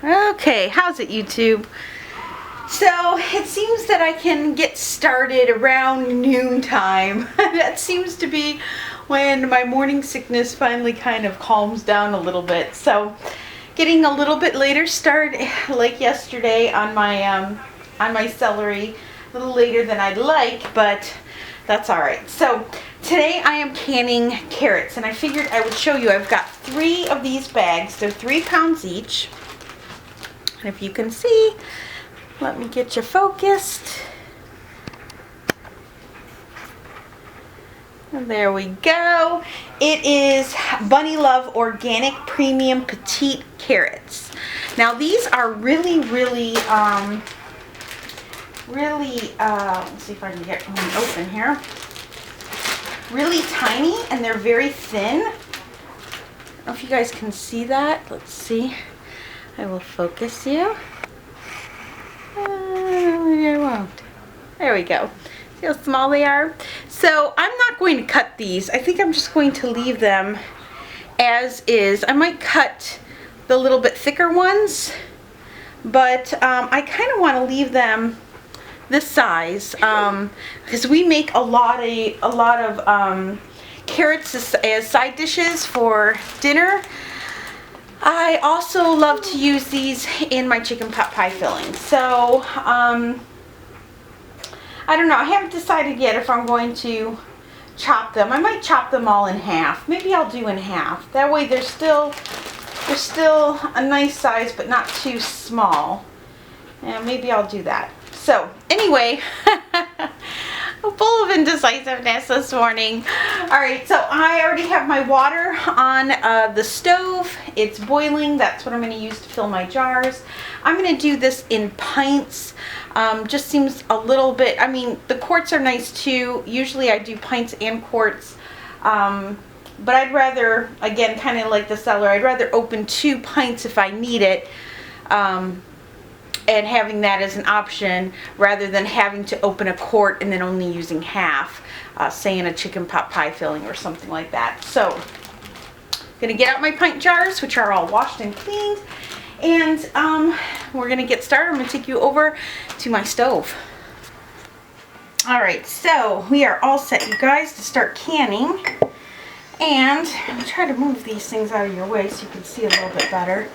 Okay, how's it, YouTube? So it seems that I can get started around noontime. That seems to be when my morning sickness finally kind of calms down a little bit. So getting a little bit later start, like yesterday on my celery, a little later than I'd like, but that's all right. So today I am canning carrots, and I figured I would show you. I've got 3 of these bags. They're 3 pounds each. And if you can see, let me get you focused. And there we go. It is Bunny Love Organic Premium Petite Carrots. Now these are really, let's see if I can get one open here. Really tiny, and they're very thin. I don't know if you guys can see that. Let's see. I will focus you. I won't. There we go. See how small they are? So I'm not going to cut these. I think I'm just going to leave them as is. I might cut the little bit thicker ones, but I kind of want to leave them this size because we make a lot of carrots as side dishes for dinner. I also love to use these in my chicken pot pie filling. So I don't know. I haven't decided yet if I'm going to chop them. I might chop them all in half. Maybe I'll do in half. That way they're still a nice size, but not too small. And maybe I'll do that. So anyway, full of indecisiveness this morning. Alright, so I already have my water on the stove. It's boiling. That's what I'm going to use to fill my jars. I'm going to do this in pints. Just seems a little bit, I mean, the quarts are nice too. Usually I do pints and quarts. But I'd rather, again, kind of like the celery, I'd rather open 2 pints if I need it. And having that as an option rather than having to open a quart and then only using half, say in a chicken pot pie filling or something like that. So I'm gonna get out my pint jars, which are all washed and cleaned, and we're gonna get started. I'm gonna take you over to my stove. All right, so we are all set, you guys, to start canning. And I'll try to move these things out of your way so you can see a little bit better.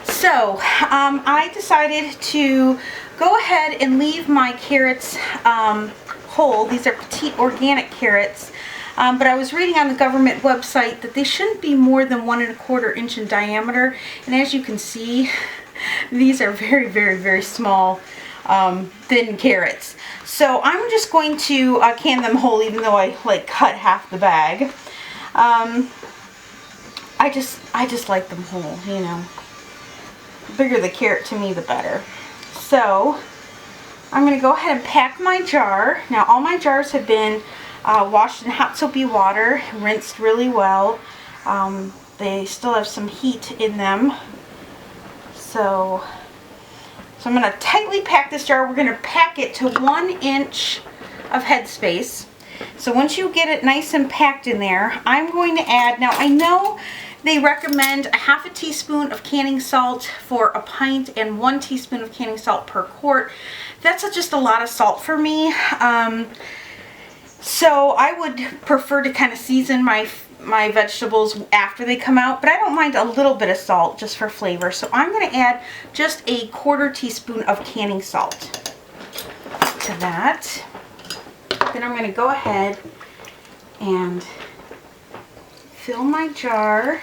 So I decided to go ahead and leave my carrots whole. These are Petite organic carrots, but I was reading on the government website that they shouldn't be more than 1 1/4 inch in diameter, and as you can see, these are very, very, very small, thin carrots. So I'm just going to can them whole, even though I like cut half the bag. I just like them whole, you know. The bigger the carrot to me, the better. So I'm going to go ahead and pack my jar. Now all my jars have been washed in hot soapy water, rinsed really well. They still have some heat in them. So I'm going to tightly pack this jar. We're going to pack it to 1 inch of headspace. So once you get it nice and packed in there, I'm going to add, now I know they recommend a 1/2 teaspoon of canning salt for a pint and 1 teaspoon of canning salt per quart. That's just a lot of salt for me. So I would prefer to kind of season my vegetables after they come out, but I don't mind a little bit of salt just for flavor. So I'm going to add just a 1/4 teaspoon of canning salt to that. Then I'm going to go ahead and fill my jar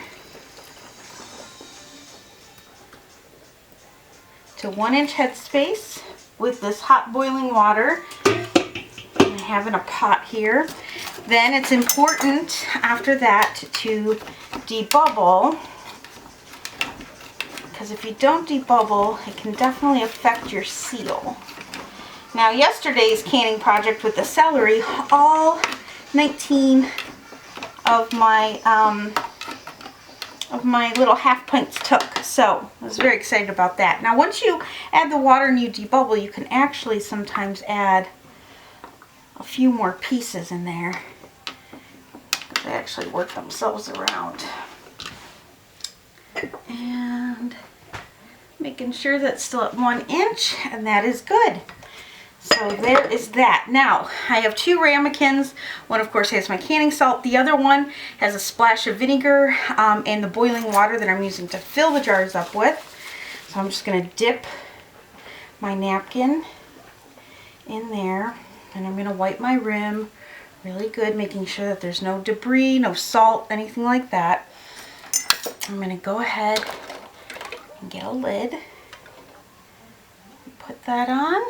to 1 inch headspace with this hot boiling water. I have in a pot here. Then it's important after that to debubble, because if you don't debubble, it can definitely affect your seal. Now yesterday's canning project with the celery, all 19 of my little half pints took, so I was very excited about that. Now once you add the water and you debubble, you can actually sometimes add a few more pieces in there. They actually work themselves around. And making sure that's still at 1 inch, and that is good. So there is that. Now, I have 2 ramekins. One, of course, has my canning salt. The other one has a splash of vinegar and the boiling water that I'm using to fill the jars up with. So I'm just going to dip my napkin in there, and I'm going to wipe my rim really good, making sure that there's no debris, no salt, anything like that. I'm going to go ahead and get a lid. Put that on.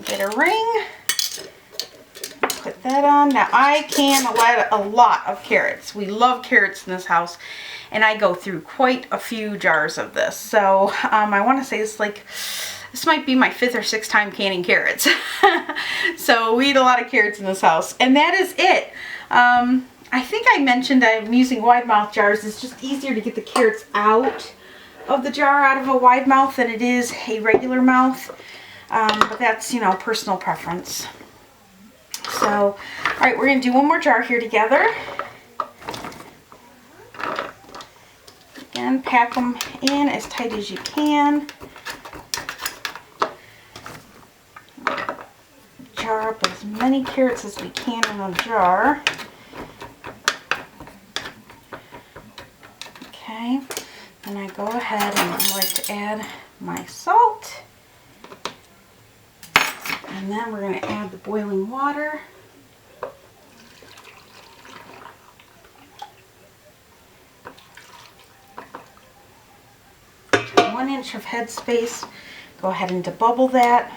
Get a ring, put that on. Now I can add a lot of carrots. We love carrots in this house, and I go through quite a few jars of this. So I want to say this might be my 5th or 6th time canning carrots. So we eat a lot of carrots in this house, and that is it. I think I mentioned I'm using wide mouth jars. It's just easier to get the carrots out of the jar out of a wide mouth than it is a regular mouth. But that's, you know, personal preference. So, all right, we're going to do one more jar here together. Again, pack them in as tight as you can. Jar up as many carrots as we can in a jar. Okay, and I go ahead and I like to add my salt. And then we're going to add the boiling water. One inch of headspace. Go ahead and debubble that.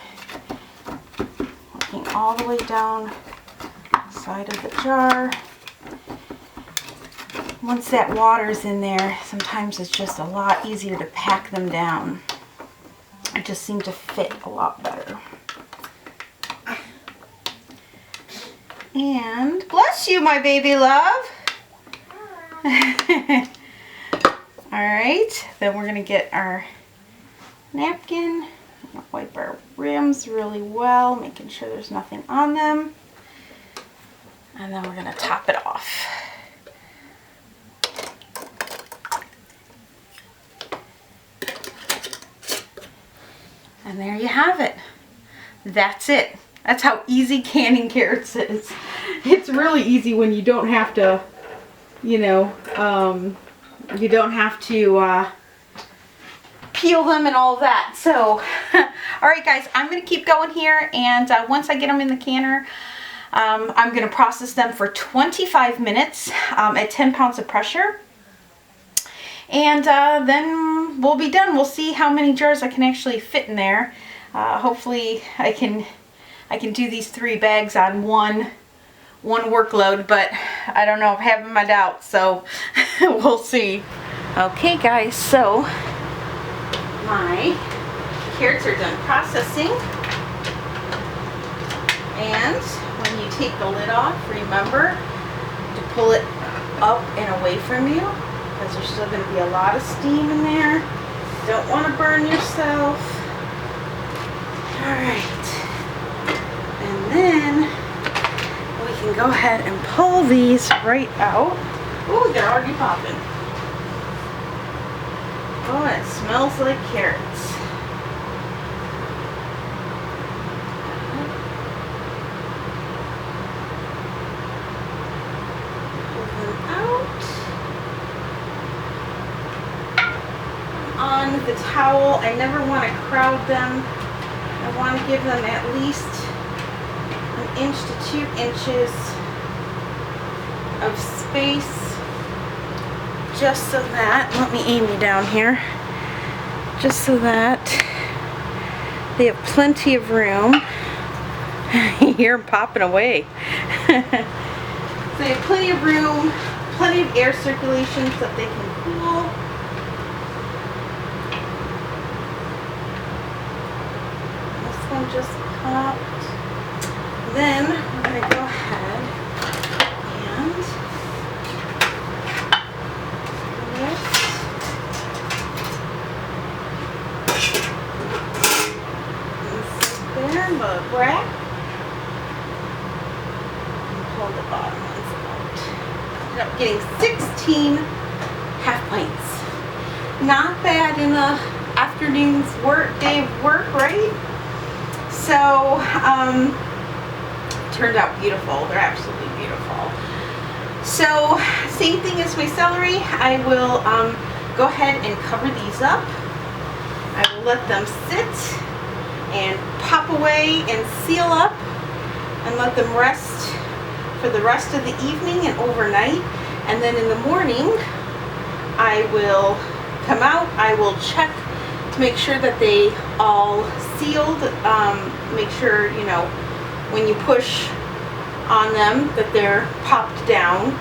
Working all the way down the side of the jar. Once that water's in there, sometimes it's just a lot easier to pack them down. It just seems to fit a lot better. And bless you, my baby love. Alright, then we're going to get our napkin. Wipe our rims really well, making sure there's nothing on them. And then we're going to top it off. And there you have it. That's it. That's how easy canning carrots is. It's really easy when you don't have to, you know, you don't have to peel them and all of that. So, alright guys, I'm going to keep going here, and once I get them in the canner, I'm going to process them for 25 minutes at 10 pounds of pressure. And then we'll be done. We'll see how many jars I can actually fit in there. Hopefully I can do these 3 bags on one workload, but I don't know. I'm having my doubts, so we'll see. Okay guys, so my carrots are done processing, and when you take the lid off, remember to pull it up and away from you, because there's still going to be a lot of steam in there. Don't want to burn yourself. Alright. And then we can go ahead and pull these right out. Ooh, they're already popping. Oh, it smells like carrots. Pull them out. On the towel, I never want to crowd them. I want to give them at least 1 inch to 2 inches of space, just so that, let me aim you down here, just so that they have plenty of room. You hear them popping away. So they have plenty of room, plenty of air circulation so that they can cool. Just popped. Then we're going to go ahead and lift there, the rack, and pull the bottom ones out. Ended up getting 16 half pints. not bad in the afternoon's day of work, right? So, turned out beautiful. They're absolutely beautiful. So, same thing as my celery. I will go ahead and cover these up. I will let them sit and pop away and seal up and let them rest for the rest of the evening and overnight. And then in the morning, I will come out. I will check to make sure that they all sealed. Make sure, you know, when you push on them that they're popped down.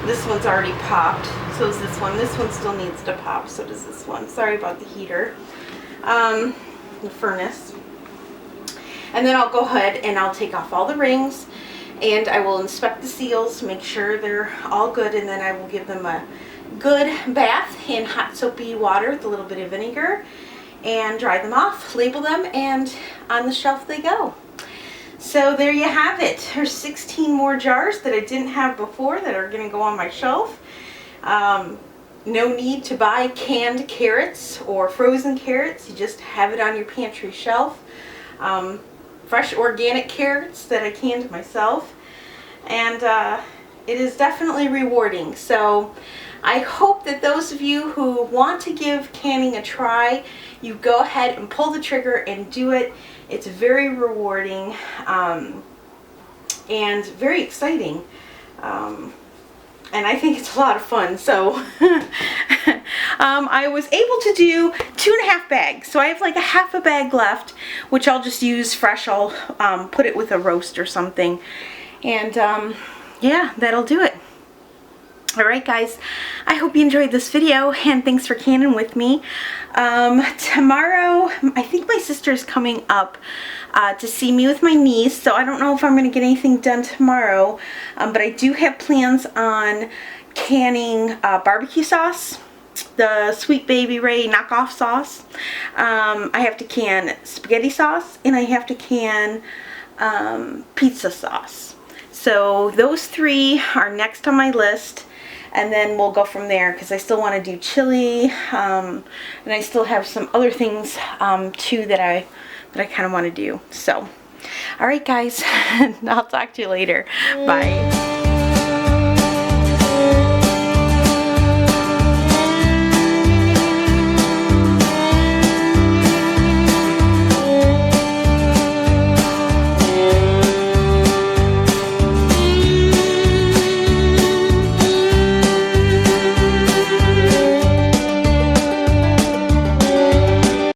This one's already popped, so is this one. This one still needs to pop, so does this one. Sorry about the heater, the furnace. And then I'll go ahead and I'll take off all the rings, and I will inspect the seals, make sure they're all good, and then I will give them a good bath in hot soapy water with a little bit of vinegar and dry them off, label them, and on the shelf they go. So there you have it. There's 16 more jars that I didn't have before that are going to go on my shelf. No need to buy canned carrots or frozen carrots. You just have it on your pantry shelf. Fresh organic carrots that I canned myself. And it is definitely rewarding. So I hope that those of you who want to give canning a try, you go ahead and pull the trigger and do it. It's very rewarding and very exciting. And I think it's a lot of fun. So I was able to do 2.5 bags. So I have like a half a bag left, which I'll just use fresh. I'll put it with a roast or something. And yeah, that'll do it. Alright guys, I hope you enjoyed this video, and thanks for canning with me. Tomorrow, I think my sister's coming up to see me with my niece, so I don't know if I'm going to get anything done tomorrow, but I do have plans on canning barbecue sauce, the Sweet Baby Ray knockoff sauce. I have to can spaghetti sauce, and I have to can pizza sauce. So those 3 are next on my list. And then we'll go from there, because I still want to do chili, and I still have some other things too that I kind of want to do. So, all right, guys, I'll talk to you later. Bye.